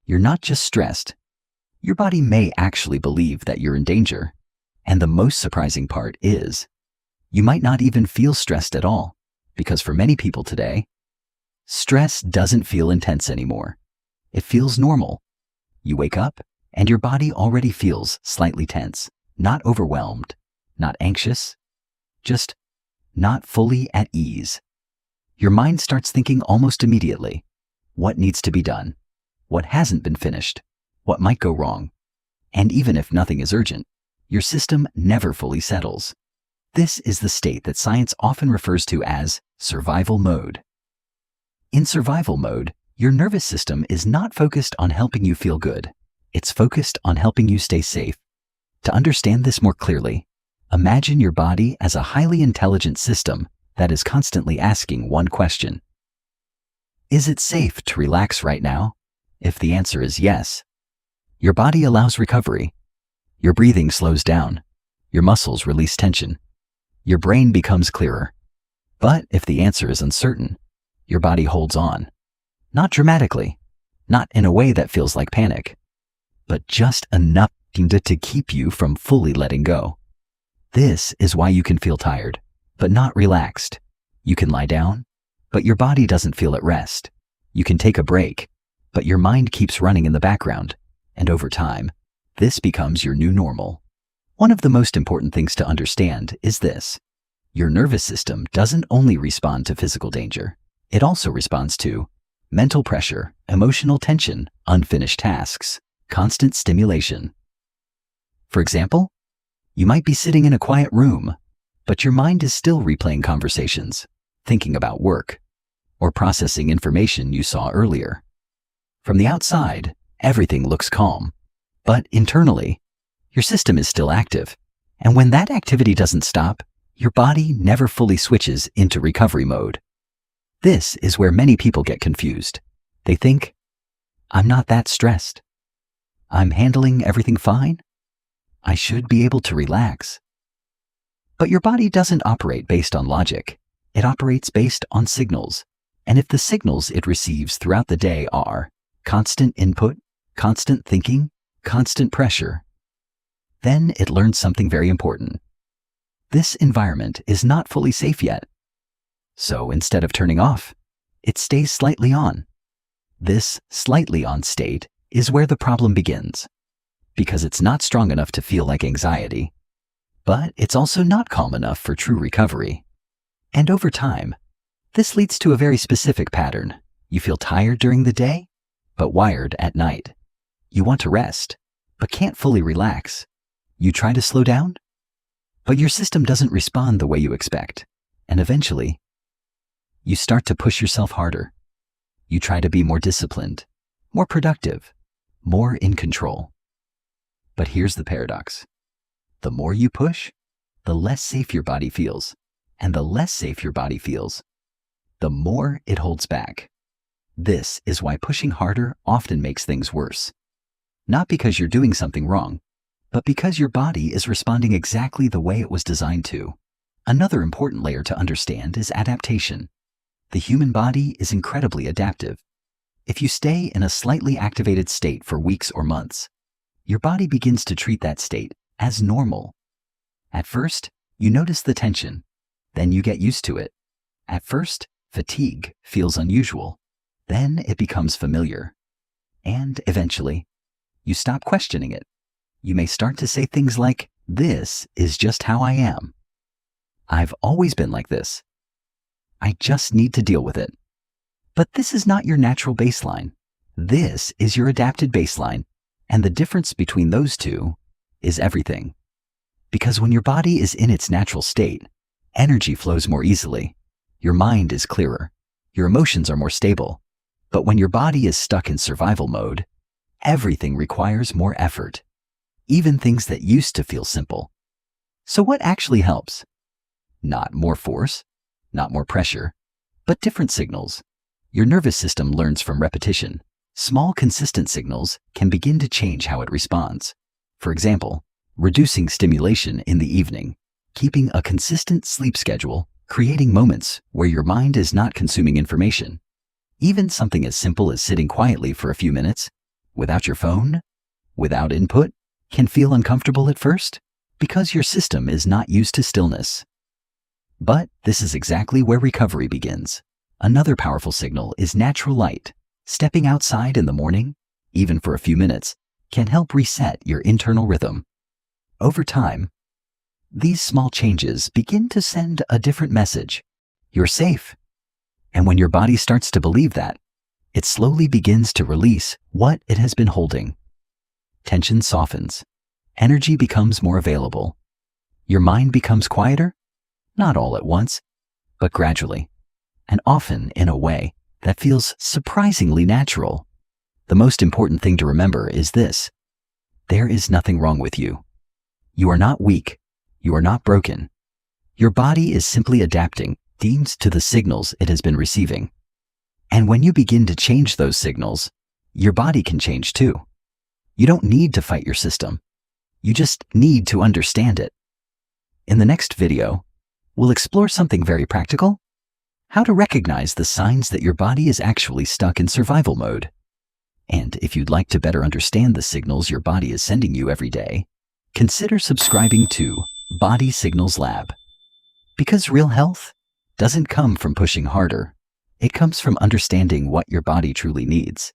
You're not just stressed. Your body may actually believe that you're in danger. And the most surprising part is, you might not even feel stressed at all, because for many people today, stress doesn't feel intense anymore. It feels normal. You wake up, and your body already feels slightly tense, not overwhelmed, not anxious, just not fully at ease. Your mind starts thinking almost immediately, what needs to be done, what hasn't been finished, what might go wrong. And even if nothing is urgent, your system never fully settles. This is the state that science often refers to as survival mode. In survival mode, your nervous system is not focused on helping you feel good. It's focused on helping you stay safe. To understand this more clearly, imagine your body as a highly intelligent system that is constantly asking one question. Is it safe to relax right now? If the answer is yes, your body allows recovery. Your breathing slows down. Your muscles release tension. Your brain becomes clearer. But if the answer is uncertain, your body holds on. Not dramatically, not in a way that feels like panic, but just enough to keep you from fully letting go. This is why you can feel tired, but not relaxed. You can lie down, but your body doesn't feel at rest. You can take a break, but your mind keeps running in the background. And over time, this becomes your new normal. One of the most important things to understand is this. Your nervous system doesn't only respond to physical danger. It also responds to mental pressure, emotional tension, unfinished tasks, constant stimulation. For example, you might be sitting in a quiet room, but your mind is still replaying conversations, thinking about work, or processing information you saw earlier. From the outside, everything looks calm, but internally, your system is still active. And when that activity doesn't stop, your body never fully switches into recovery mode. This is where many people get confused. They think, I'm not that stressed. I'm handling everything fine. I should be able to relax. But your body doesn't operate based on logic. It operates based on signals. And if the signals it receives throughout the day are constant input, constant thinking, constant pressure, then it learns something very important. This environment is not fully safe yet. So instead of turning off, it stays slightly on. This slightly on state is where the problem begins, because it's not strong enough to feel like anxiety, but it's also not calm enough for true recovery. And over time, this leads to a very specific pattern. You feel tired during the day, but wired at night. You want to rest, but can't fully relax. You try to slow down, but your system doesn't respond the way you expect. And eventually, you start to push yourself harder. You try to be more disciplined, more productive, more in control. But here's the paradox. The more you push, the less safe your body feels. And the less safe your body feels, the more it holds back. This is why pushing harder often makes things worse. Not because you're doing something wrong, but because your body is responding exactly the way it was designed to. Another important layer to understand is adaptation. The human body is incredibly adaptive. If you stay in a slightly activated state for weeks or months, your body begins to treat that state as normal. At first, you notice the tension. Then you get used to it. At first, fatigue feels unusual. Then it becomes familiar. And eventually, you stop questioning it. You may start to say things like, "This is just how I am. I've always been like this. I just need to deal with it." But this is not your natural baseline. This is your adapted baseline. And the difference between those two is everything. Because when your body is in its natural state, energy flows more easily. Your mind is clearer. Your emotions are more stable. But when your body is stuck in survival mode, everything requires more effort. Even things that used to feel simple. So what actually helps? Not more force, not more pressure, but different signals. Your nervous system learns from repetition. Small, consistent signals can begin to change how it responds. For example, reducing stimulation in the evening, keeping a consistent sleep schedule, creating moments where your mind is not consuming information. Even something as simple as sitting quietly for a few minutes, without your phone, without input, can feel uncomfortable at first because your system is not used to stillness. But this is exactly where recovery begins. Another powerful signal is natural light. Stepping outside in the morning, even for a few minutes, can help reset your internal rhythm. Over time, these small changes begin to send a different message. You're safe. And when your body starts to believe that, it slowly begins to release what it has been holding. Tension softens. Energy becomes more available. Your mind becomes quieter, not all at once, but gradually, and often in a way that feels surprisingly natural. The most important thing to remember is this: there is nothing wrong with you. You are not weak. You are not broken. Your body is simply adapting to the signals it has been receiving. And when you begin to change those signals, your body can change too. You don't need to fight your system. You just need to understand it. In the next video, we'll explore something very practical: how to recognize the signs that your body is actually stuck in survival mode. And if you'd like to better understand the signals your body is sending you every day, consider subscribing to Body Signals Lab. Because real health doesn't come from pushing harder. It comes from understanding what your body truly needs.